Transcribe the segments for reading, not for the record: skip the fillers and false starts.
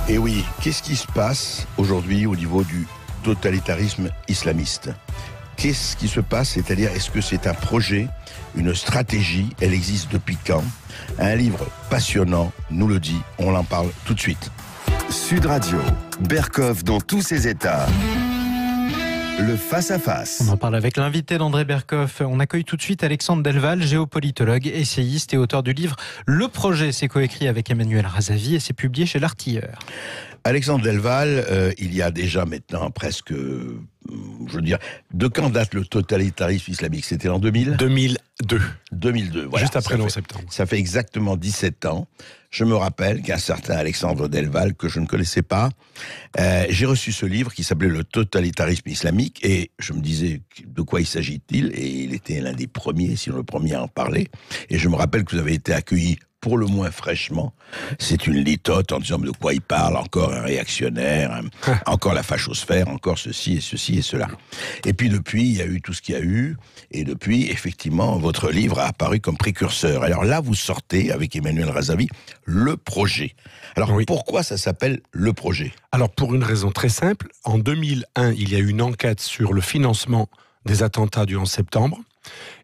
Et oui, qu'est-ce qui se passe aujourd'hui au niveau du totalitarisme islamiste ? Qu'est-ce qui se passe ? C'est-à-dire, est-ce que c'est un projet, une stratégie ? Elle existe depuis quand ? Un livre passionnant nous le dit, on en parle tout de suite. Sud Radio, Berkoff dans tous ses états. Le face-à-face. On en parle avec l'invité d'André Berkoff. On accueille tout de suite Alexandre Delval, géopolitologue, essayiste et auteur du livre Le Projet. C'est coécrit avec Emmanuel Razavi et c'est publié chez l'Artilleur. Alexandre Delval, il y a déjà maintenant presque, je veux dire, de quand date le totalitarisme islamique ? C'était en 2000 ? 2002, voilà. Juste après le 11 septembre. Ça fait exactement 17 ans. Je me rappelle qu'un certain Alexandre Delval, que je ne connaissais pas, j'ai reçu ce livre qui s'appelait Le totalitarisme islamique, et je me disais de quoi il s'agit-il, et il était l'un des premiers, sinon le premier à en parler, et je me rappelle que vous avez été accueilli pour le moins fraîchement. C'est une litote en disant de quoi il parle, encore un réactionnaire, encore la fachosphère, encore ceci et cela. Et puis depuis, il y a eu tout ce qu'il y a eu, et depuis, effectivement, votre livre a apparu comme précurseur. Alors là, vous sortez, avec Emmanuel Razavi, Le Projet. Alors oui. Pourquoi ça s'appelle Le Projet ? Alors pour une raison très simple, en 2001, il y a eu une enquête sur le financement des attentats du 11 septembre,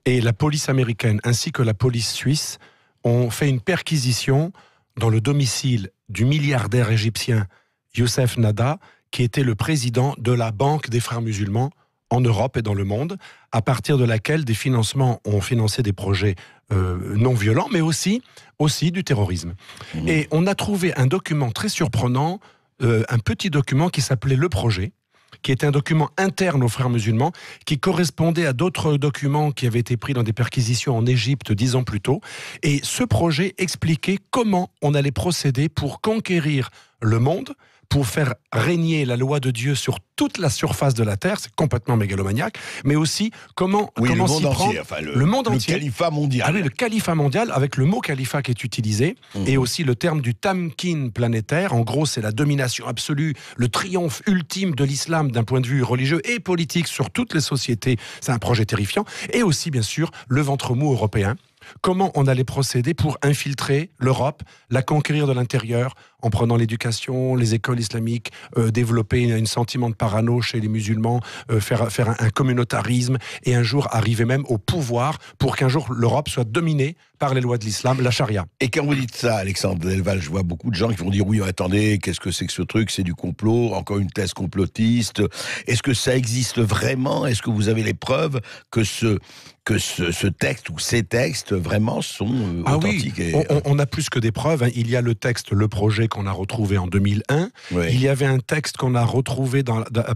et la police américaine ainsi que la police suisse ont fait une perquisition dans le domicile du milliardaire égyptien Youssef Nada, qui était le président de la Banque des Frères musulmans en Europe et dans le monde, à partir de laquelle des financements ont financé des projets non violents, mais aussi du terrorisme. Et on a trouvé un document très surprenant, un petit document qui s'appelait Le Projet, qui était un document interne aux frères musulmans, qui correspondait à d'autres documents qui avaient été pris dans des perquisitions en Égypte 10 ans plus tôt. Et ce projet expliquait comment on allait procéder pour conquérir le monde, pour faire régner la loi de Dieu sur toute la surface de la terre, c'est complètement mégalomaniaque, mais aussi comment le monde s'y prendre, entier, enfin le monde entier, le califat mondial. Ah oui, le califat mondial, avec le mot califat qui est utilisé, et aussi le terme du tamkin planétaire. En gros, c'est la domination absolue, le triomphe ultime de l'islam d'un point de vue religieux et politique sur toutes les sociétés. C'est un projet terrifiant. Et aussi, bien sûr, le ventre mou européen. Comment on allait procéder pour infiltrer l'Europe, la conquérir de l'intérieur, en prenant l'éducation, les écoles islamiques, développer un sentiment de parano chez les musulmans, faire un communautarisme, et un jour arriver même au pouvoir pour qu'un jour l'Europe soit dominée par les lois de l'islam, la charia. Et quand vous dites ça, Alexandre Delval, je vois beaucoup de gens qui vont dire « Oui, attendez, qu'est-ce que c'est que ce truc ? C'est du complot, encore une thèse complotiste. Est-ce que ça existe vraiment ? Est-ce que vous avez les preuves que ce texte ou ces textes vraiment sont authentiques ? Oui, on a plus que des preuves. Hein. Il y a le texte Le Projet qu'on a retrouvé en 2001. Oui. Il y avait un texte qu'on a retrouvé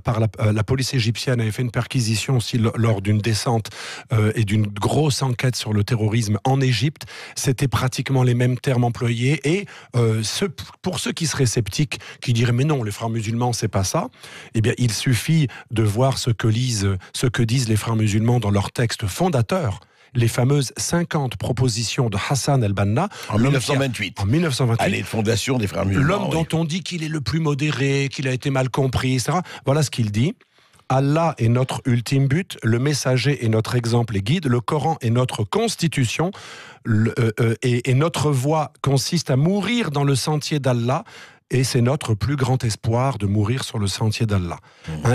par la police égyptienne, avait fait une perquisition aussi lors d'une descente et d'une grosse enquête sur le terrorisme en Égypte. C'était pratiquement les mêmes termes employés. Et pour ceux qui seraient sceptiques, qui diraient « Mais non, les frères musulmans, c'est pas ça », eh bien, il suffit de voir ce que disent les frères musulmans dans leur texte fondateur, les fameuses 50 propositions de Hassan el-Banna en 1928. Année de fondation des frères musulmans. L'homme dont on dit qu'il est le plus modéré, qu'il a été mal compris, etc. Voilà ce qu'il dit. Allah est notre ultime but, le messager est notre exemple et guide, le Coran est notre constitution, et notre voie consiste à mourir dans le sentier d'Allah. Et c'est notre plus grand espoir de mourir sur le sentier d'Allah.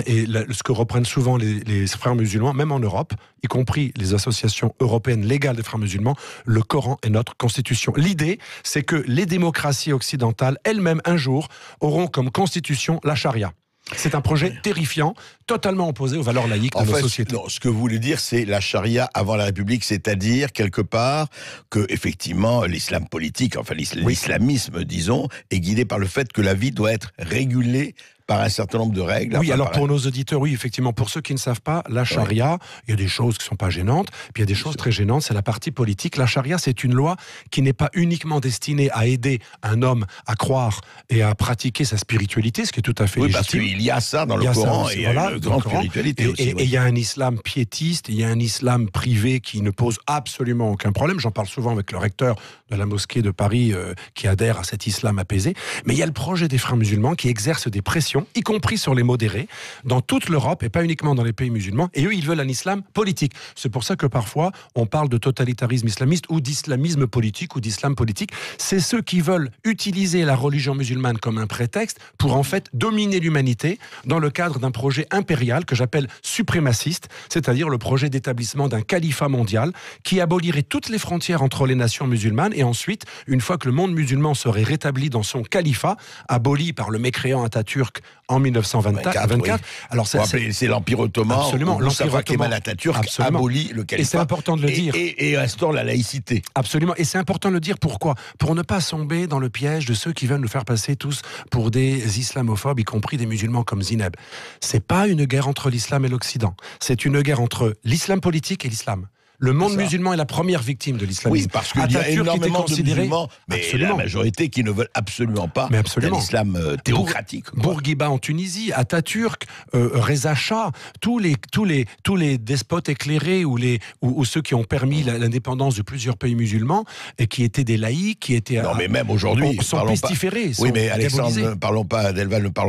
Et ce que reprennent souvent les frères musulmans, même en Europe, y compris les associations européennes légales des frères musulmans, le Coran est notre constitution. L'idée, c'est que les démocraties occidentales, elles-mêmes, un jour, auront comme constitution la charia. C'est un projet terrifiant, totalement opposé aux valeurs laïques de nos sociétés. Non, ce que vous voulez dire, c'est la charia avant la République, c'est-à-dire, quelque part, que, effectivement, l'islam politique, enfin l'islamisme, disons, est guidé par le fait que la vie doit être régulée par un certain nombre de règles. Oui, alors pour nos auditeurs, oui, effectivement, pour ceux qui ne savent pas, la charia, il y a des choses qui ne sont pas gênantes, puis il y a des choses très gênantes, c'est la partie politique. La charia, c'est une loi qui n'est pas uniquement destinée à aider un homme à croire et à pratiquer sa spiritualité, ce qui est tout à fait légitime. Parce qu'il y a ça dans le Coran, et il y a une grande spiritualité aussi. Et il y a un islam piétiste, il y a un islam privé qui ne pose absolument aucun problème. J'en parle souvent avec le recteur de la mosquée de Paris qui adhère à cet islam apaisé. Mais il y a le projet des frères musulmans qui exerce des pressions pression, y compris sur les modérés, dans toute l'Europe et pas uniquement dans les pays musulmans. Et eux, ils veulent un islam politique. C'est pour ça que parfois, on parle de totalitarisme islamiste ou d'islamisme politique ou d'islam politique. C'est ceux qui veulent utiliser la religion musulmane comme un prétexte pour en fait dominer l'humanité dans le cadre d'un projet impérial que j'appelle suprémaciste, c'est-à-dire le projet d'établissement d'un califat mondial qui abolirait toutes les frontières entre les nations musulmanes et ensuite, une fois que le monde musulman serait rétabli dans son califat, aboli par le mécréant Atatürk en 1924. Oui. Alors c'est l'Empire ottoman. Absolument, l'Empire ottoman. Atatürk Absolument. abolit le califat. Et c'est important de le dire. Et instaure la laïcité. Absolument. Et c'est important de le dire. Pourquoi ? Pour ne pas tomber dans le piège de ceux qui veulent nous faire passer tous pour des islamophobes, y compris des musulmans comme Zineb. C'est pas une guerre entre l'islam et l'Occident. C'est une guerre entre l'islam politique et l'islam. Le monde musulman est la première victime de l'islamisme. Oui, parce qu'il y a énormément de musulmans, mais absolument. la majorité qui ne veulent absolument pas l'islam théocratique. Bourguiba en Tunisie, Atatürk, Reza Shah, tous les despotes éclairés ou ceux qui ont permis l'indépendance de plusieurs pays musulmans et qui étaient des laïcs, qui étaient non, mais même aujourd'hui, sont pestiférés. Oui, mais Alexandre, ne parlons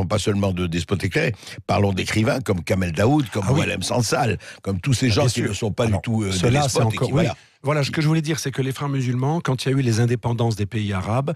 pas seulement de despotes éclairés, parlons d'écrivains comme Kamel Daoud, comme Oualem Sansal, comme tous ces gens qui ne sont pas du tout c'est encore, Voilà, ce que je voulais dire, c'est que les frères musulmans, quand il y a eu les indépendances des pays arabes,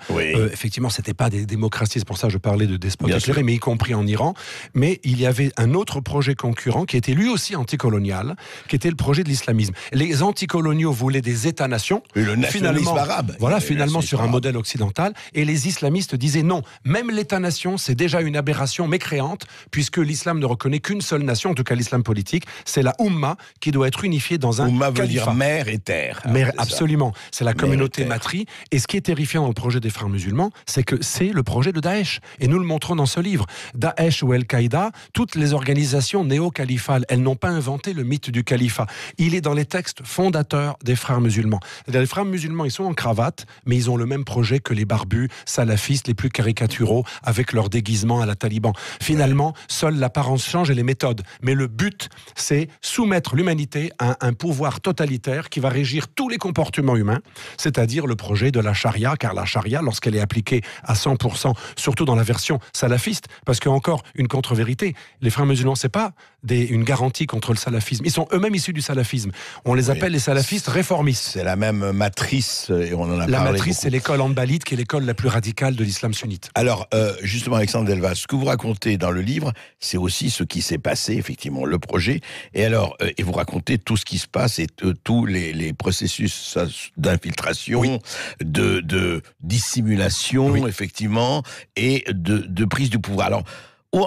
effectivement, c'était pas des démocraties, c'est pour ça que je parlais de despotes éclairés, mais y compris en Iran. Mais il y avait un autre projet concurrent qui était lui aussi anticolonial, qui était le projet de l'islamisme. Les anticoloniaux voulaient des États-nations. Le nationalisme arabe. Voilà, finalement sur un modèle occidental. Et les islamistes disaient non, même l'État-nation, c'est déjà une aberration mécréante, puisque l'islam ne reconnaît qu'une seule nation, en tout cas l'islam politique, c'est la Oumma, qui doit être unifiée dans un Oumma califat. veut dire mère et terre. Mais absolument, c'est la communauté matrie. Et ce qui est terrifiant dans le projet des frères musulmans, c'est que c'est le projet de Daesh. Et nous le montrons dans ce livre. Daesh ou Al-Qaïda, toutes les organisations néo-califales, elles n'ont pas inventé le mythe du califat. Il est dans les textes fondateurs des frères musulmans. C'est-à-dire, les frères musulmans, ils sont en cravate, mais ils ont le même projet que les barbus salafistes les plus caricaturaux, avec leur déguisement à la Taliban. Finalement, seule l'apparence change et les méthodes. Mais le but, c'est soumettre l'humanité à un pouvoir totalitaire qui va régir tous les comportements humains, c'est-à-dire le projet de la charia, car la charia, lorsqu'elle est appliquée à 100%, surtout dans la version salafiste, parce qu'il y a encore une contre-vérité, les frères musulmans, c'est pas une garantie contre le salafisme. Ils sont eux-mêmes issus du salafisme. On les appelle les salafistes réformistes. C'est la même matrice, et on en a parlé. La matrice, beaucoup. c'est l'école hanbalite, qui est l'école la plus radicale de l'islam sunnite. Alors, justement, Alexandre Delval, ce que vous racontez dans le livre, c'est aussi ce qui s'est passé, effectivement, le projet. Et alors, et vous racontez tout ce qui se passe et tous les processus d'infiltration, de dissimulation, effectivement, et de prise du pouvoir. Alors,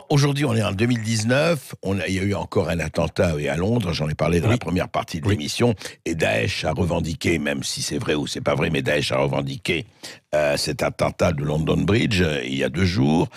aujourd'hui, on est en 2019, il y a eu encore un attentat à Londres, j'en ai parlé dans la première partie de l'émission, et Daesh a revendiqué, même si c'est vrai ou c'est pas vrai, mais Daesh a revendiqué cet attentat de London Bridge il y a 2 jours.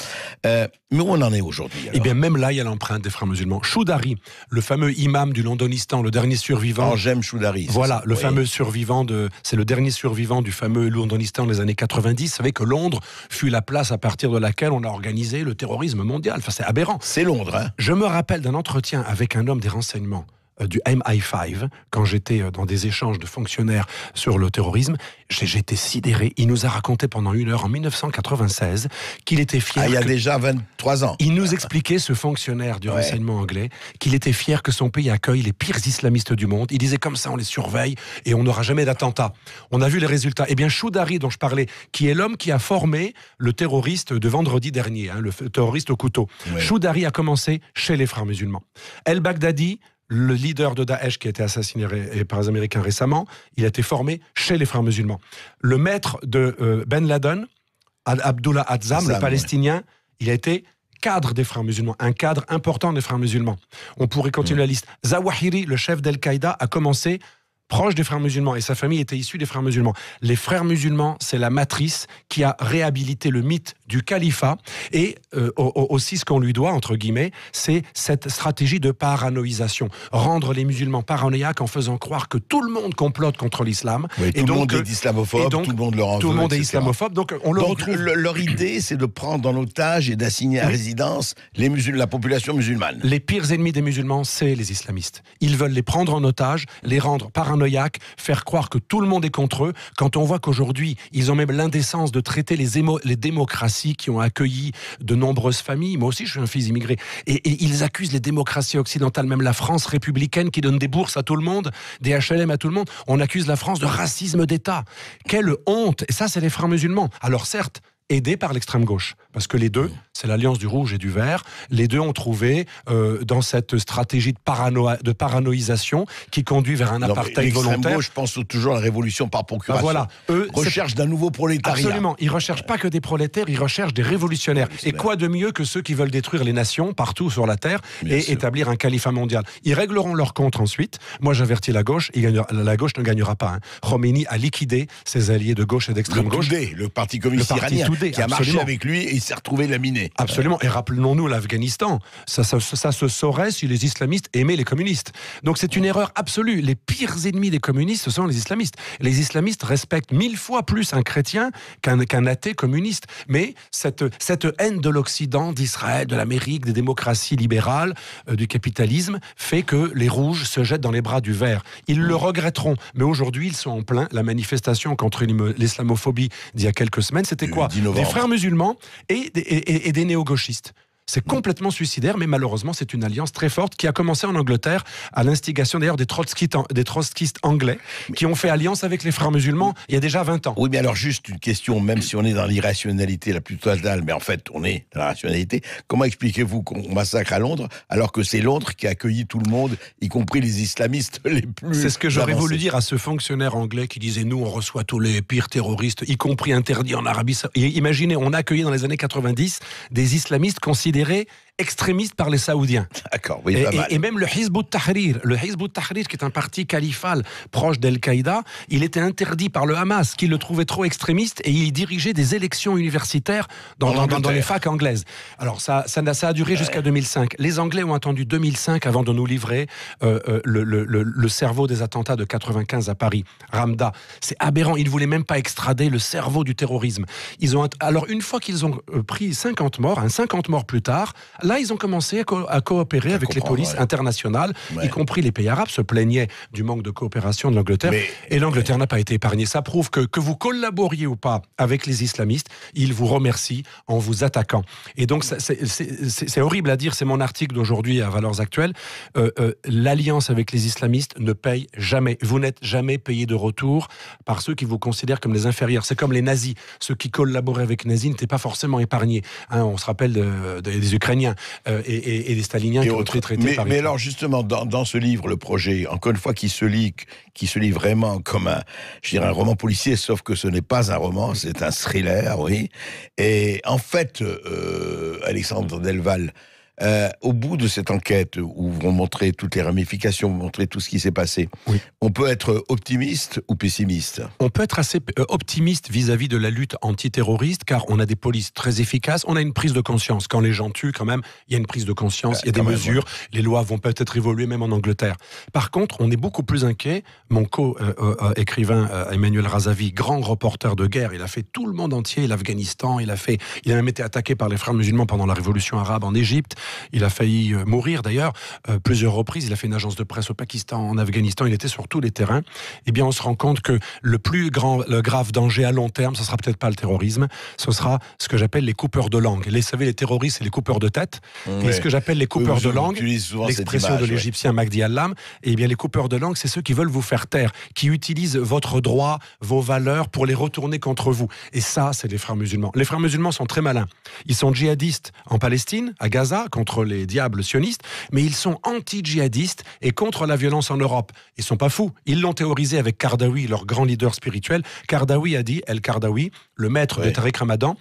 Mais où on en est aujourd'hui? Eh bien, même là, il y a l'empreinte des frères musulmans. Choudari, le fameux imam du Londonistan, le dernier survivant. Anjem Choudari. Voilà, le fameux survivant c'est le dernier survivant du fameux Londonistan des années 90. Vous savez que Londres fut la place à partir de laquelle on a organisé le terrorisme mondial. Enfin, c'est aberrant. C'est Londres, hein. Je me rappelle d'un entretien avec un homme des renseignements du MI5, quand j'étais dans des échanges de fonctionnaires sur le terrorisme. J'étais sidéré. Il nous a raconté pendant 1 heure, en 1996, qu'il était fier... il y a déjà 23 ans. Il nous expliquait, ce fonctionnaire du renseignement anglais, qu'il était fier que son pays accueille les pires islamistes du monde. Il disait, comme ça, on les surveille et on n'aura jamais d'attentat. On a vu les résultats. Eh bien, Choudari, dont je parlais, qui est l'homme qui a formé le terroriste de vendredi dernier, le terroriste au couteau. Choudari a commencé chez les frères musulmans. El-Baghdadi, le leader de Daesh qui a été assassiné par les Américains récemment, il a été formé chez les frères musulmans. Le maître de Ben Laden, Abdullah Azzam, le Palestinien, il a été cadre des frères musulmans, un cadre important des frères musulmans. On pourrait continuer la liste. Zawahiri, le chef d'Al-Qaïda, a commencé proche des frères musulmans, et sa famille était issue des frères musulmans. Les frères musulmans, c'est la matrice qui a réhabilité le mythe du califat, et aussi ce qu'on lui doit, entre guillemets, c'est cette stratégie de paranoïsation. Rendre les musulmans paranoïaques en faisant croire que tout le monde complote contre l'islam. Oui, tout le monde est islamophobe, tout le monde leur en veut, tout le monde est etc. islamophobe, donc on le retrouve. Leur idée, c'est de prendre en otage et d'assigner à résidence la population musulmane. Les pires ennemis des musulmans, c'est les islamistes. Ils veulent les prendre en otage, les rendre paranoïaques, faire croire que tout le monde est contre eux, quand on voit qu'aujourd'hui, ils ont même l'indécence de traiter les démocraties démocraties qui ont accueilli de nombreuses familles. Moi aussi, je suis un fils immigré. Et ils accusent les démocraties occidentales, même la France républicaine qui donne des bourses à tout le monde, des HLM à tout le monde. On accuse la France de racisme d'État. Quelle honte! Et ça, c'est les frères musulmans. Alors certes, aidés par l'extrême gauche, parce que les deux, c'est l'alliance du rouge et du vert, les deux ont trouvé dans cette stratégie de paranoïsation qui conduit vers un apartheid volontaire. Gauche pense toujours à la révolution par procuration. Voilà, eux recherchent d'un nouveau prolétariat. Absolument, ils recherchent pas que des prolétaires, ils recherchent des révolutionnaires. Et quoi de mieux que ceux qui veulent détruire les nations partout sur la terre et établir un califat mondial. Ils régleront leur compte ensuite. Moi, j'avertis la gauche, la gauche ne gagnera pas. Khomeini a liquidé ses alliés de gauche et d'extrême gauche. Le Parti communiste iranien. Qui a marché avec lui et il s'est retrouvé laminé. Absolument. Et rappelons-nous l'Afghanistan. Ça se saurait si les islamistes aimaient les communistes. Donc c'est une erreur absolue. Les pires ennemis des communistes, ce sont les islamistes. Les islamistes respectent 1000 fois plus un chrétien qu'un athée communiste. Mais cette haine de l'Occident, d'Israël, de l'Amérique, des démocraties libérales, du capitalisme, fait que les rouges se jettent dans les bras du vert. Ils le regretteront. Mais aujourd'hui, ils sont en plein. La manifestation contre l'islamophobie d'il y a quelques semaines, c'était quoi ? Des frères musulmans et des néo-gauchistes. C'est complètement suicidaire, mais malheureusement, c'est une alliance très forte qui a commencé en Angleterre, à l'instigation d'ailleurs des trotskistes anglais, qui ont fait alliance avec les frères musulmans il y a déjà 20 ans. Oui, mais alors juste une question, même si on est dans l'irrationalité la plus totale, mais en fait, on est dans la rationalité, comment expliquez-vous qu'on massacre à Londres, alors que c'est Londres qui a accueilli tout le monde, y compris les islamistes les plus C'est ce que j'aurais avancés. voulu dire à ce fonctionnaire anglais qui disait « Nous, on reçoit tous les pires terroristes, y compris interdits en Arabie Saoudite. » Imaginez, on a accueilli dans les années 90 des islamistes considérés extrémistes par les Saoudiens. D'accord, oui, pas mal. Et même le Hizb ut-Tahrir, qui est un parti califal proche d'Al-Qaïda, il était interdit par le Hamas, qui le trouvait trop extrémiste, et il dirigeait des élections universitaires dans les facs anglaises. Alors ça a duré jusqu'à 2005. Les Anglais ont attendu 2005 avant de nous livrer le cerveau des attentats de 95 à Paris, Ramda. C'est aberrant, ils ne voulaient même pas extrader le cerveau du terrorisme. Alors une fois qu'ils ont pris 50 morts plus tard, là, ils ont commencé à coopérer avec les polices internationales, y compris les pays arabes se plaignaient du manque de coopération de l'Angleterre. Et l'Angleterre n'a pas été épargnée. Ça prouve que vous collaboriez ou pas avec les islamistes, ils vous remercient en vous attaquant. Et donc, c'est horrible à dire, c'est mon article d'aujourd'hui à Valeurs Actuelles. L'alliance avec les islamistes ne paye jamais. Vous n'êtes jamais payé de retour par ceux qui vous considèrent comme des inférieurs. C'est comme les nazis. Ceux qui collaboraient avec les nazis n'étaient pas forcément épargnés. On se rappelle des Ukrainiens et des Staliniens qui ont été traités par... Mais alors justement, dans ce livre, le projet, encore une fois, qui se lit vraiment comme un roman policier, sauf que ce n'est pas un roman, c'est un thriller, oui. Et en fait, Alexandre Delval, au bout de cette enquête où vous montrez toutes les ramifications, vous montrez tout ce qui s'est passé, on peut être optimiste ou pessimiste? On peut être assez optimiste vis-à-vis de la lutte antiterroriste, car on a des polices très efficaces, on a une prise de conscience. Quand les gens tuent, quand même, il y a une prise de conscience, il y a des mesures, les lois vont peut-être évoluer même en Angleterre. Par contre, on est beaucoup plus inquiet. Mon co-écrivain Emmanuel Razavi, grand reporter de guerre, il a fait tout le monde entier, l'Afghanistan, il a même été attaqué par les frères musulmans pendant la révolution arabe en Égypte. Il a failli mourir d'ailleurs plusieurs reprises. Il a fait une agence de presse au Pakistan, en Afghanistan. Il était sur tous les terrains. Eh bien, on se rend compte que le grave danger à long terme, ce sera peut-être pas le terrorisme, ce sera ce que j'appelle les coupeurs de langue. Vous savez, les terroristes, c'est les coupeurs de tête. Et ce que j'appelle les coupeurs de langue, l'expression de l'Égyptien Mahdi Allam, eh bien, les coupeurs de langue, c'est ceux qui veulent vous faire taire, qui utilisent votre droit, vos valeurs pour les retourner contre vous. Et ça, c'est les frères musulmans. Les frères musulmans sont très malins. Ils sont djihadistes en Palestine, à Gaza, contre les diables sionistes, mais ils sont anti-djihadistes et contre la violence en Europe. Ils sont pas fous. Ils l'ont théorisé avec Kardawi, leur grand leader spirituel. Kardawi a dit, El-Kardawi, le maître de Tariq Ramadan,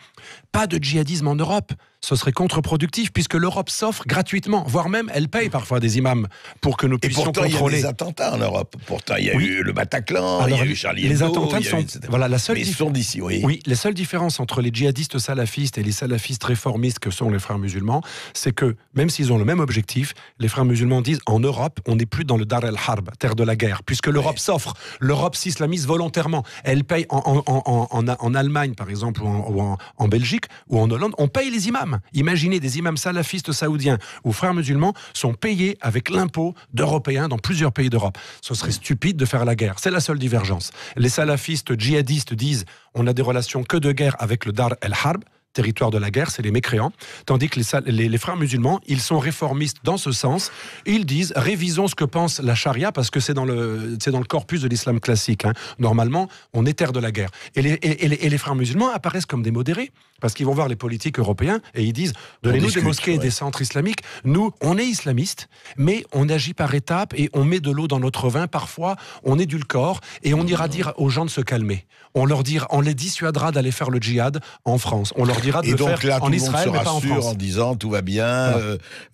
pas de djihadisme en Europe. Ce serait contre-productif puisque l'Europe s'offre gratuitement, voire même elle paye parfois des imams pour que nous puissions contrôler. Et pourtant, il y a des attentats en Europe. Pourtant, il y a eu le Bataclan, il y a eu Charlie Hebdo. Les attentats sont... Voilà, ils sont d'ici, Oui, la seule différence entre les djihadistes salafistes et les salafistes réformistes que sont les frères musulmans, c'est que, même s'ils ont le même objectif, les frères musulmans disent, en Europe, on n'est plus dans le Dar el-Harb, terre de la guerre, puisque l'Europe s'offre. L'Europe s'islamise volontairement. Elle paye en Allemagne, par exemple, ou en Belgique, ou en Hollande, on paye les imams. Imaginez, des imams salafistes saoudiens ou frères musulmans sont payés avec l'impôt d'Européens dans plusieurs pays d'Europe. Ce serait stupide de faire la guerre. C'est la seule divergence. Les salafistes djihadistes disent on a des relations que de guerre avec le Dar el-Harb, territoire de la guerre, c'est les mécréants, tandis que les frères musulmans, ils sont réformistes dans ce sens. Ils disent, révisons ce que pense la charia, parce que c'est dans le corpus de l'islam classique. Normalement, on est terre de la guerre. Et les frères musulmans apparaissent comme des modérés, parce qu'ils vont voir les politiques européens et ils disent, donnez-nous des mosquées et des centres islamiques. Nous, on est islamistes, mais on agit par étapes et on met de l'eau dans notre vin. Parfois, on édulcore et on ira dire aux gens de se calmer. On les dissuadera d'aller faire le djihad en France. On leur dira de le faire en Israël, mais pas en France. En disant tout va bien,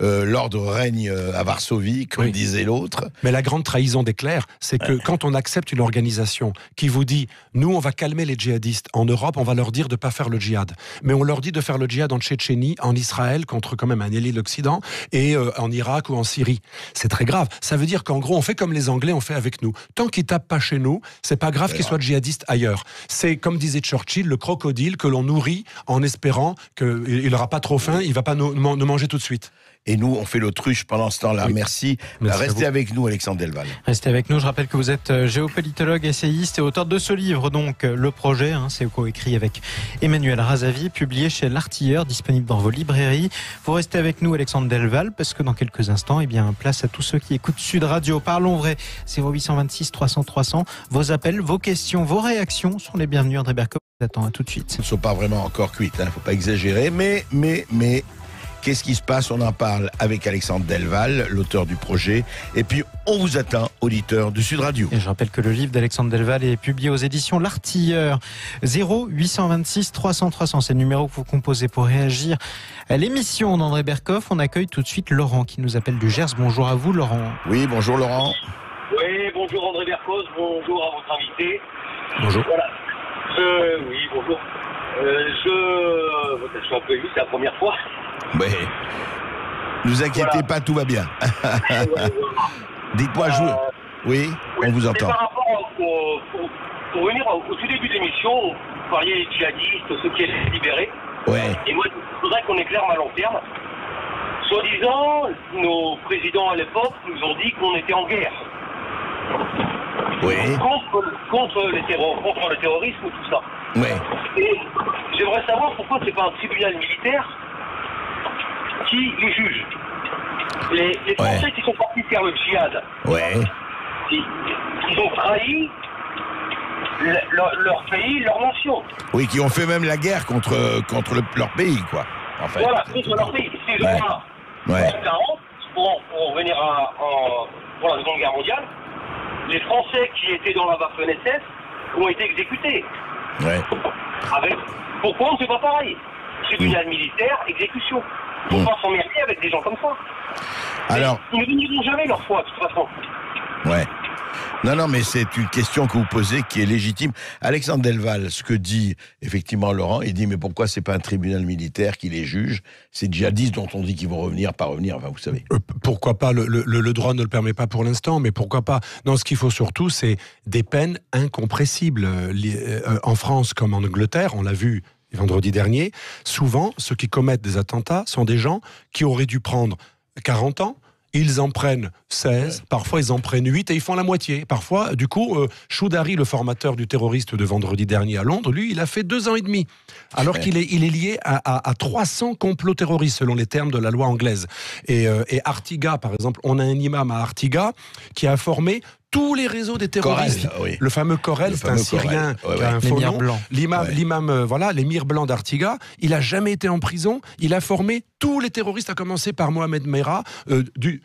l'ordre règne à Varsovie, comme disait l'autre. Mais la grande trahison des clercs, c'est que quand on accepte une organisation qui vous dit, nous, on va calmer les djihadistes en Europe, on va leur dire de ne pas faire le djihad. Mais on leur dit de faire le djihad en Tchétchénie, en Israël, contre quand même un allié de l'Occident, et en Irak ou en Syrie. C'est très grave. Ça veut dire qu'en gros, on fait comme les Anglais ont fait avec nous. Tant qu'ils tapent pas chez nous, c'est pas grave qu'ils soient djihadistes ailleurs. C'est, comme disait Churchill, le crocodile que l'on nourrit en espérant qu'il n'aura pas trop faim, il ne va pas nous manger tout de suite. Et nous, on fait l'autruche pendant ce temps-là. Oui. Merci. Restez avec nous, Alexandre Delval. Restez avec nous. Je rappelle que vous êtes géopolitologue, essayiste et auteur de ce livre, donc Le Projet. C'est coécrit avec Emmanuel Razavi, publié chez L'Artilleur, disponible dans vos librairies. Vous restez avec nous, Alexandre Delval, parce que dans quelques instants, place à tous ceux qui écoutent Sud Radio. Parlons vrai. 0826 300 300. Vos appels, vos questions, vos réactions sont les bienvenus. André Bercoff vous attend. À tout de suite. Ils ne sont pas vraiment encore cuites. Faut pas exagérer. Mais. Qu'est-ce qui se passe? On en parle avec Alexandre Delval, l'auteur du projet. Et puis, on vous attend, auditeur de Sud Radio. Et je rappelle que le livre d'Alexandre Delval est publié aux éditions L'Artilleur. 0826 300 300, c'est le numéro que vous composez pour réagir à l'émission d'André Bercoff. On accueille tout de suite Laurent qui nous appelle du Gers. Bonjour à vous, Laurent. Oui, bonjour Laurent. Oui, bonjour André Bercoff, bonjour à votre invité. Bonjour. Voilà. Oui, bonjour. Je suis un peu ému, c'est la première fois. Oui. Ne vous inquiétez pas, tout va bien. Dites-moi, oui, on vous entend. Par rapport pour venir au tout début de l'émission, vous parliez des djihadistes, ceux qui étaient libérés. Ouais. Et moi, il faudrait qu'on éclaire ma lanterne. Soi-disant, nos présidents à l'époque nous ont dit qu'on était en guerre. Oui. Contre le terrorisme, tout ça. Oui. Et j'aimerais savoir pourquoi c'est pas un tribunal militaire qui les juge. Les Français qui sont partis faire le djihad, ils ont trahi leur pays, leur nation. Oui, qui ont fait même la guerre contre leur pays, quoi. En fait. Voilà, contre leur pays. Ces gens-là, pour revenir pour la Seconde Guerre mondiale, les Français qui étaient dans la Waffen-SS ont été exécutés. Ouais. Pourquoi on ne fait pas pareil? Tribunal militaire, exécution. On ne peut pas s'emmerder avec des gens comme ça. Alors, ils ne finiront jamais leur foi, de toute façon. Ouais. Non, mais c'est une question que vous posez qui est légitime. Alexandre Delval, ce que dit effectivement Laurent, il dit mais pourquoi c'est pas un tribunal militaire qui les juge? C'est djihadistes dont on dit qu'ils vont revenir, pas revenir, enfin vous savez. Pourquoi pas, le droit ne le permet pas pour l'instant, mais pourquoi pas? Non, ce qu'il faut surtout, c'est des peines incompressibles. En France comme en Angleterre, on l'a vu vendredi dernier, souvent ceux qui commettent des attentats sont des gens qui auraient dû prendre 40 ans, ils en prennent 16, parfois ils en prennent 8 et ils font la moitié. Parfois, du coup, Choudary, le formateur du terroriste de vendredi dernier à Londres, lui, il a fait 2 ans et demi. Alors qu'il est lié à 300 complots terroristes, selon les termes de la loi anglaise. Et Artiga, par exemple, on a un imam à Artiga qui a formé tous les réseaux des terroristes. Corel, oui. Le fameux Corel, c'est un Syrien qui a un faux nom. L'imam, l'émir blanc d'Artiga, il n'a jamais été en prison. Il a formé tous les terroristes, à commencer par Mohamed Merah du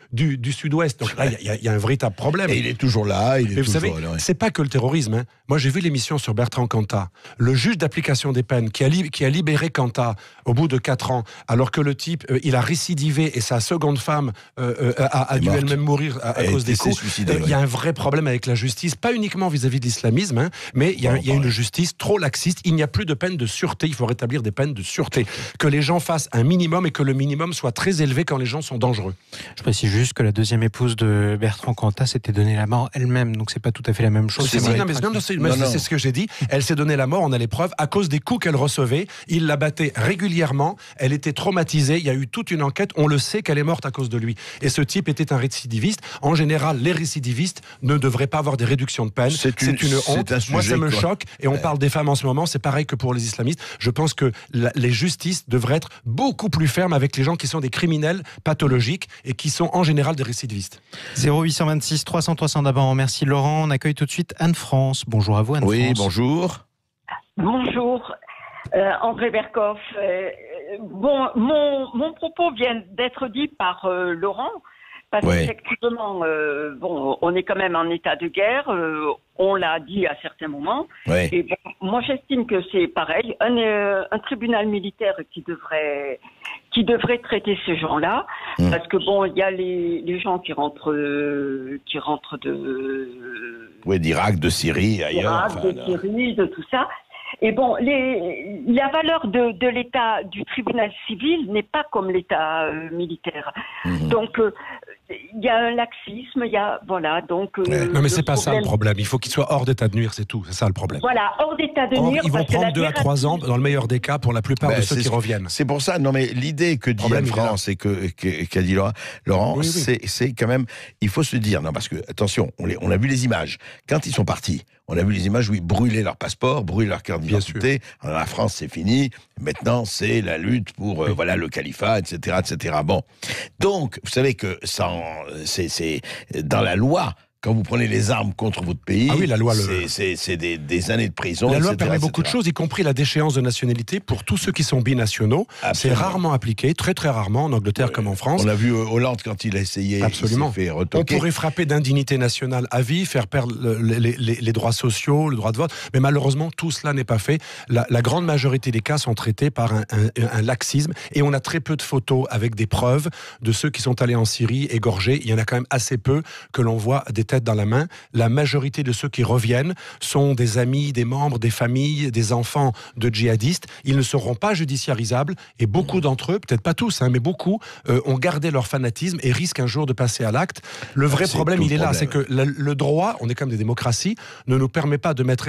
sud-ouest. Donc là, il y a un véritable problème. Et il est toujours là. Vous savez, c'est pas que le terrorisme. Moi, j'ai vu l'émission sur Bertrand Cantat. Le juge d'application des peines qui a libéré Cantat au bout de 4 ans, alors que le type, il a récidivé et sa seconde femme a dû elle-même mourir à cause des coups. Il y a un vrai problème avec la justice, pas uniquement vis-à-vis de l'islamisme, mais il y a une justice trop laxiste. Il n'y a plus de peine de sûreté. Il faut rétablir des peines de sûreté. Que les gens fassent un minimum et que le minimum soit très élevé quand les gens sont dangereux. Je précise juste que la deuxième épouse de Bertrand Cantat s'était donné la mort elle-même, donc c'est pas tout à fait la même chose. C'est ce que j'ai dit. Elle s'est donné la mort, on a les preuves, à cause des coups qu'elle recevait. Il la battait régulièrement, elle était traumatisée, il y a eu toute une enquête, on le sait qu'elle est morte à cause de lui. Et ce type était un récidiviste. En général, les récidivistes ne devraient pas avoir des réductions de peine. C'est une honte. Moi, ça me choque. Et on parle des femmes en ce moment, c'est pareil que pour les islamistes. Je pense que les justices devraient être beaucoup plus fermes avec les gens qui sont des criminels pathologiques et qui sont en général des récidivistes. 0826 300 300 d'abord. Merci Laurent. On accueille tout de suite Anne-France. Bonjour à vous Anne-France. Oui, bonjour. Bonjour, André Berkoff. Mon propos vient d'être dit par Laurent, parce qu'effectivement, on est quand même en état de guerre, on l'a dit à certains moments, et moi j'estime que c'est pareil, un tribunal militaire qui devrait traiter ces gens-là, parce que il y a les gens qui rentrent d'Irak, de Syrie, ailleurs. Syrie, de tout ça. Et la valeur de l'État, du tribunal civil n'est pas comme l'État militaire. Donc, il y a un laxisme, non, mais c'est pas ça le problème. Il faut qu'il soit hors d'état de nuire, c'est tout. C'est ça le problème. Voilà, hors d'état de nuire. Ils vont prendre 2 à 3 ans, dans le meilleur des cas, pour la plupart de ceux qui reviennent. C'est pour ça. Non, mais l'idée que dit Anne-France et qu'a dit Laurent, c'est quand même. Il faut se dire, non, parce que attention, on a vu les images. Quand ils sont partis, on a vu les images où ils brûlaient leur passeport, brûlaient leur carte d'identité. La France, c'est fini. Maintenant, c'est la lutte pour le califat, etc., etc. Bon, donc, vous savez que c'est dans la loi. Quand vous prenez les armes contre votre pays, la loi, c'est des années de prison. La loi etc., permet beaucoup de choses, y compris la déchéance de nationalité pour tous ceux qui sont binationaux. C'est rarement appliqué, très très rarement en Angleterre comme en France. On a vu Hollande quand il a essayé, absolument. Il s'est fait retoquer. On pourrait frapper d'indignité nationale à vie, faire perdre les droits sociaux, le droit de vote, mais malheureusement tout cela n'est pas fait. La grande majorité des cas sont traités par un laxisme, et on a très peu de photos avec des preuves de ceux qui sont allés en Syrie égorgés. Il y en a quand même assez peu que l'on voit des tête dans la main. La majorité de ceux qui reviennent sont des amis, des membres, des familles, des enfants de djihadistes. Ils ne seront pas judiciarisables, et beaucoup d'entre eux, peut-être pas tous, mais beaucoup, ont gardé leur fanatisme et risquent un jour de passer à l'acte. Le vrai problème, il est là, c'est que le droit, on est comme des démocraties, ne nous permet pas de mettre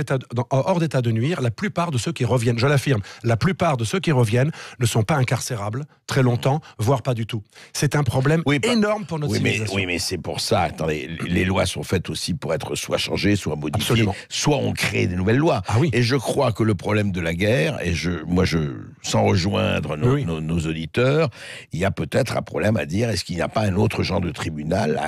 hors d'état de nuire la plupart de ceux qui reviennent. Je l'affirme, la plupart de ceux qui reviennent ne sont pas incarcérables très longtemps, voire pas du tout. C'est un problème énorme pour notre civilisation. Oui, mais c'est pour ça, attendez, les lois sont faites aussi pour être soit changées, soit modifiées, absolument. Soit on crée des nouvelles lois. Et je crois que le problème de la guerre, sans rejoindre nos auditeurs, il y a peut-être un problème à dire, est-ce qu'il n'y a pas un autre genre de tribunal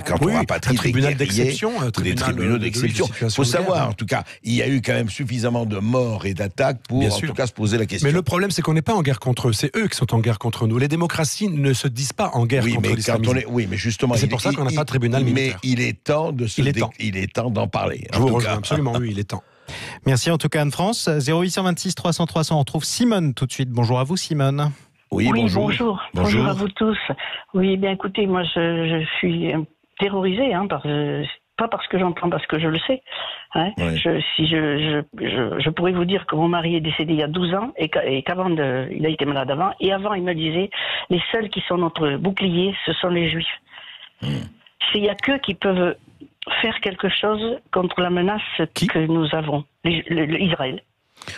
quand on rapatrie des guerriers, des tribunaux d'exception. Il faut savoir, en tout cas, il y a eu quand même suffisamment de morts et d'attaques pour, en tout cas, se poser la question. Mais le problème, c'est qu'on n'est pas en guerre contre eux, c'est eux qui sont en guerre contre nous. Les démocraties ne se disent pas en guerre contre l'islamisme. Oui, mais justement, c'est pour ça qu'on n'a pas de tribunal militaire. Mais il est temps d'en parler. Je vous rejoins absolument, oui, il est temps. Merci en tout cas Anne-France. 0826 300 300, on retrouve Simone tout de suite. Bonjour à vous Simone. Oui, bonjour. Bonjour à vous tous. Oui, bien écoutez, moi je suis terrorisée, pas parce que j'entends, parce que je le sais. Je pourrais vous dire que mon mari est décédé il y a 12 ans et qu'avant, il a été malade avant. Et avant, il me disait, les seuls qui sont notre bouclier, ce sont les Juifs. Il n'y a qu'eux qui peuvent faire quelque chose contre la menace que nous avons, Israël.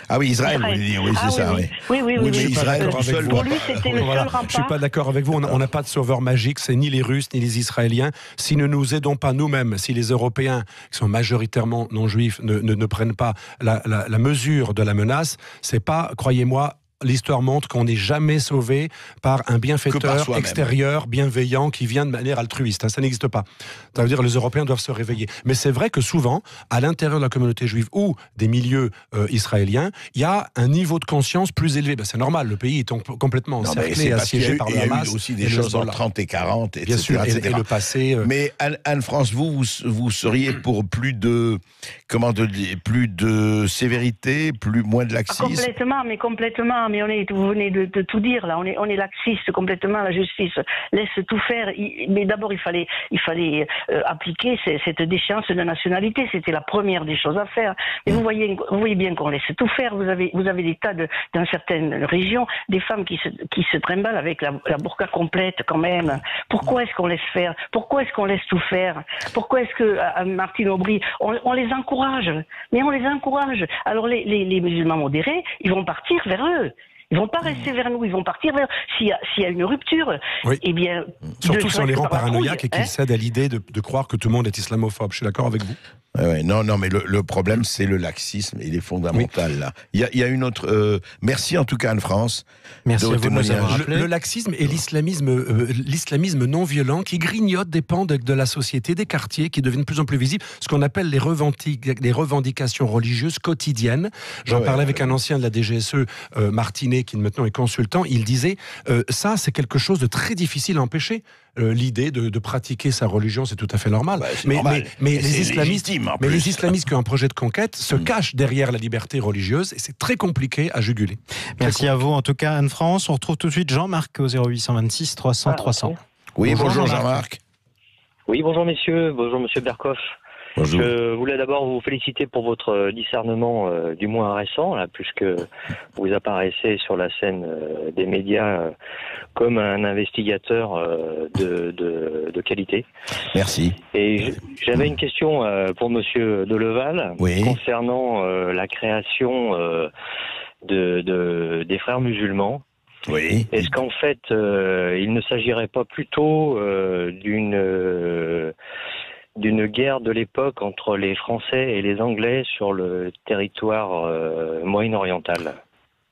Ah oui, Israël, vous voulez dire, c'est ça, oui. Oui. Israël, pour lui, c'était le seul rempart. Je suis pas d'accord avec vous, on n'a pas de sauveur magique, c'est ni les Russes, ni les Israéliens. Si nous nous aidons pas nous-mêmes, si les Européens, qui sont majoritairement non-juifs, ne prennent pas la mesure de la menace, c'est pas, croyez-moi, l'histoire montre qu'on n'est jamais sauvé par un bienfaiteur extérieur, bienveillant, qui vient de manière altruiste. Ça n'existe pas. Ça veut dire que les Européens doivent se réveiller. Mais c'est vrai que souvent, à l'intérieur de la communauté juive ou des milieux israéliens, il y a un niveau de conscience plus élevé. C'est normal, le pays est complètement encerclé et assiégé par le Hamas. Il y a eu aussi des choses en 30 et 40, etc. Bien sûr, et le passé... Mais Anne-France, vous seriez pour plus de sévérité, moins de laxisme? Complètement. Ah, mais vous venez de tout dire, là. On est laxiste complètement, la justice laisse tout faire. Mais d'abord, il fallait appliquer cette déchéance de nationalité. C'était la première des choses à faire. Mais vous voyez bien qu'on laisse tout faire. Vous avez des tas dans certaines régions, des femmes qui se trimballent avec la burqa complète, quand même. Pourquoi est-ce qu'on laisse faire? Pourquoi est-ce qu'on laisse tout faire? Pourquoi est-ce que, à Martine Aubry, on les encourage? Mais on les encourage. Alors les musulmans modérés, ils vont partir vers eux. Ils vont pas rester vers nous, ils vont partir vers... S'il y a une rupture, oui. Eh bien... Surtout sur les rangs paranoïaques et qu'ils cèdent à l'idée de croire que tout le monde est islamophobe. Je suis d'accord avec vous. Ouais, non, mais le problème, c'est le laxisme. Il est fondamental, là. Il y a une autre... merci, en tout cas, Anne-France. Merci à vous de nous avoir rappelé. Le laxisme et l'islamisme non violent qui grignote des pans de la société, des quartiers, qui deviennent de plus en plus visibles. Ce qu'on appelle les revendications religieuses quotidiennes. J'en parlais avec un ancien de la DGSE, Martinet, qui maintenant est consultant. Il disait, ça, c'est quelque chose de très difficile à empêcher. L'idée de pratiquer sa religion, c'est tout à fait normal. Normal. Mais les islamistes qui ont un projet de conquête se cachent derrière la liberté religieuse et c'est très compliqué à juguler. Merci à vous en tout cas, Anne-France. On retrouve tout de suite Jean-Marc au 0826 300 300. Oui, bonjour Jean-Marc. Oui, bonjour messieurs, bonjour monsieur Berkoff. Bonjour. Je voulais d'abord vous féliciter pour votre discernement du moins récent, là, puisque vous apparaissez sur la scène des médias comme un investigateur de qualité. Merci. Et j'avais une question pour monsieur Deleval concernant la création des frères musulmans. Oui. Est-ce qu'en fait, il ne s'agirait pas plutôt d'une guerre de l'époque entre les Français et les Anglais sur le territoire moyen-oriental?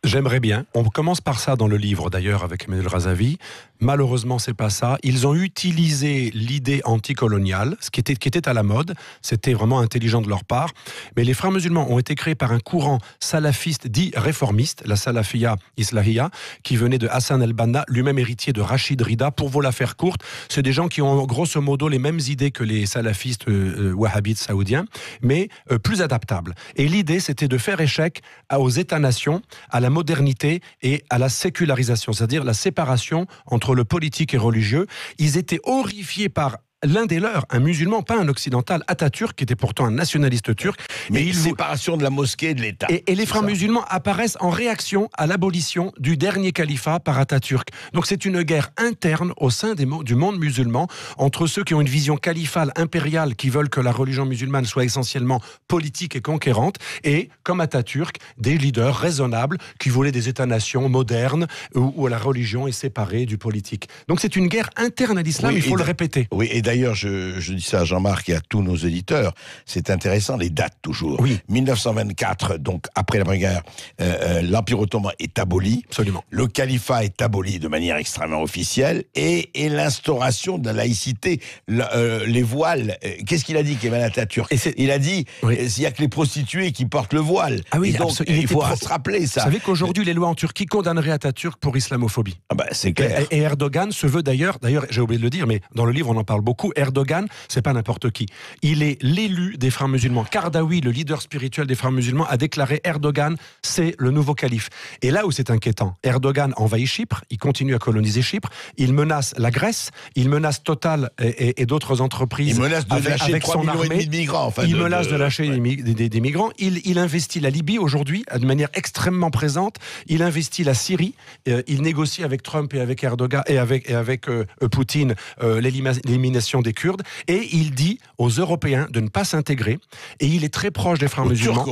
J'aimerais bien. On commence par ça dans le livre, d'ailleurs, avec Emmanuel Razavi. Malheureusement, c'est pas ça. Ils ont utilisé l'idée anticoloniale, ce qui était à la mode. C'était vraiment intelligent de leur part. Mais les frères musulmans ont été créés par un courant salafiste dit réformiste, la Salafia Islahia, qui venait de Hassan el-Banna, lui-même héritier de Rachid Rida. Pour vous la faire courte, c'est des gens qui ont grosso modo les mêmes idées que les salafistes wahhabites saoudiens, mais plus adaptables. Et l'idée, c'était de faire échec aux États-nations, à la modernité et à la sécularisation, c'est-à-dire la séparation entre le politique et religieux. Ils étaient horrifiés par l'un des leurs, un musulman, pas un occidental, Atatürk, qui était pourtant un nationaliste turc. Mais séparation de la mosquée et de l'État. Et les frères musulmans apparaissent en réaction à l'abolition du dernier califat par Atatürk. Donc c'est une guerre interne au sein du monde musulman, entre ceux qui ont une vision califale, impériale, qui veulent que la religion musulmane soit essentiellement politique et conquérante, et, comme Atatürk, des leaders raisonnables qui voulaient des États-nations modernes, où la religion est séparée du politique. Donc c'est une guerre interne à l'islam, il faut le répéter. Oui, et d'ailleurs, je dis ça à Jean-Marc et à tous nos éditeurs, c'est intéressant, les dates toujours. Oui. 1924, donc après la Première Guerre, l'Empire ottoman est aboli. Absolument. Le califat est aboli de manière extrêmement officielle et l'instauration de la laïcité, les voiles. Qu'est-ce qu'il a dit, Kemal Atatürk? Il a dit, il n'y a que les prostituées qui portent le voile. Ah oui, et donc, il faut se rappeler ça. Vous savez qu'aujourd'hui, les lois en Turquie condamneraient Atatürk pour islamophobie. Ah ben, c'est clair. Et Erdogan se veut d'ailleurs, j'ai oublié de le dire, mais dans le livre, on en parle beaucoup. Erdogan, c'est pas n'importe qui. Il est l'élu des frères musulmans. Kardawi, le leader spirituel des frères musulmans, a déclaré Erdogan, c'est le nouveau calife. Et là où c'est inquiétant, Erdogan envahit Chypre, il continue à coloniser Chypre, il menace la Grèce, il menace Total et d'autres entreprises. Il menace de lâcher avec 3,5 son millions armée. de migrants. Enfin, il menace de lâcher des migrants. Il investit la Libye aujourd'hui de manière extrêmement présente. Il investit la Syrie. Il négocie avec Trump et avec Erdogan et avec Poutine l'élimination des Kurdes, et il dit aux Européens de ne pas s'intégrer, et il est très proche des frères musulmans.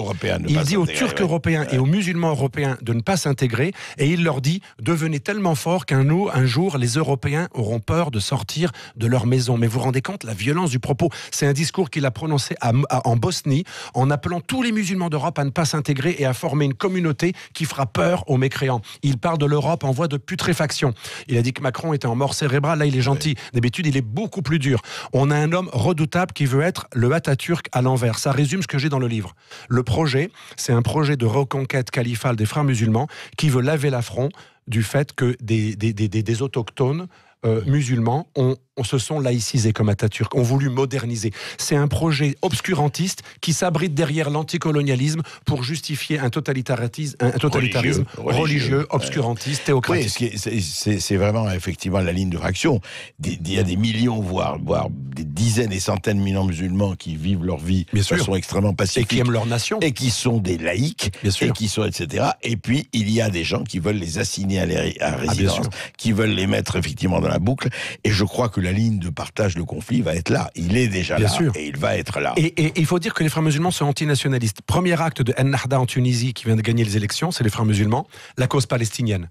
Il dit aux Turcs européens et aux musulmans européens de ne pas s'intégrer, et il leur dit devenez tellement forts qu'un jour les Européens auront peur de sortir de leur maison. Mais vous vous rendez compte la violence du propos? C'est un discours qu'il a prononcé en Bosnie, en appelant tous les musulmans d'Europe à ne pas s'intégrer et à former une communauté qui fera peur aux mécréants. Il parle de l'Europe en voie de putréfaction. Il a dit que Macron était en mort cérébrale, là il est gentil. D'habitude il est beaucoup plus dur. On a un homme redoutable qui veut être le Atatürk à l'envers. Ça résume ce que j'ai dans le livre. Le projet, c'est un projet de reconquête califale des frères musulmans qui veut laver l'affront du fait que des autochtones musulmans ont se sont laïcisés comme Atatürk, ont voulu moderniser. C'est un projet obscurantiste qui s'abrite derrière l'anticolonialisme pour justifier un totalitarisme religieux, obscurantiste, théocratique. Oui, c'est vraiment effectivement la ligne de fracture. Il y a des millions, voire des dizaines et centaines de millions de musulmans qui vivent leur vie de façon extrêmement pacifique. Et qui aiment leur nation. Et qui sont des laïcs. Et qui sont, etc. Et puis, il y a des gens qui veulent les assigner à résidence, qui veulent les mettre effectivement dans la boucle. Et je crois que la ligne de partage de conflit va être là. Il est déjà là. Et il va être là. Et il faut dire que les frères musulmans sont antinationalistes. Premier acte de Ennahda en Tunisie, qui vient de gagner les élections, c'est les frères musulmans, la cause palestinienne.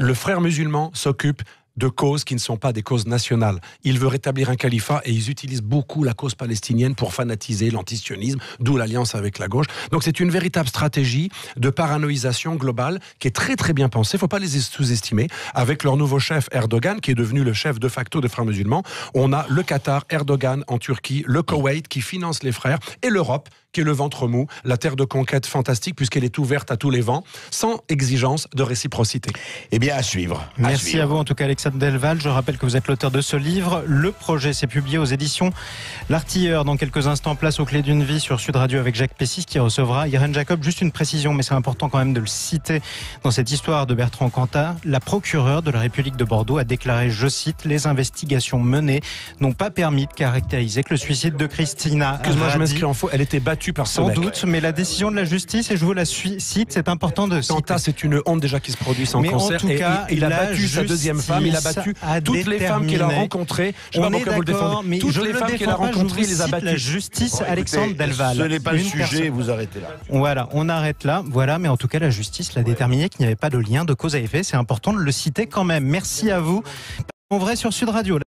Le frère musulman s'occupe de causes qui ne sont pas des causes nationales. Il veut rétablir un califat et ils utilisent beaucoup la cause palestinienne pour fanatiser l'antisionisme, d'où l'alliance avec la gauche. Donc c'est une véritable stratégie de paranoïsation globale qui est très très bien pensée, il ne faut pas les sous-estimer. Avec leur nouveau chef Erdogan, qui est devenu le chef de facto des frères musulmans, on a le Qatar, Erdogan en Turquie, le Koweït qui finance les frères, et l'Europe qui est le ventre mou, la terre de conquête fantastique puisqu'elle est ouverte à tous les vents, sans exigence de réciprocité. Eh bien, à suivre. Merci à vous en tout cas Alexandre Delval. Je rappelle que vous êtes l'auteur de ce livre. Le projet s'est publié aux éditions L'Artilleur. Dans quelques instants, place aux clés d'une vie sur Sud Radio avec Jacques Pessis qui recevra Irène Jacob. Juste une précision, mais c'est important quand même de le citer dans cette histoire de Bertrand Cantat. La procureure de la République de Bordeaux a déclaré, je cite, les investigations menées n'ont pas permis de caractériser que le suicide de Christina Excuse-moi, je m'inscris en faux, elle était battue par ce mec. Sans doute, mais la décision de la justice, et je vous la cite, c'est important de citer. Cantat, c'est une honte déjà qui se produit sans cancer. En tout cas, il a battu sa deuxième femme, il a battu toutes les femmes qu'il a rencontrées. Je ne sais pas pourquoi vous le défendez. Toutes les femmes qu'il a rencontrées, il les a battues. La justice, Alexandre Delval. Ce n'est pas le sujet, vous arrêtez là. Voilà, on arrête là. Voilà, mais en tout cas, la justice l'a déterminé qu'il n'y avait pas de lien de cause à effet. C'est important de le citer quand même. Merci à vous. En vrai sur Sud Radio.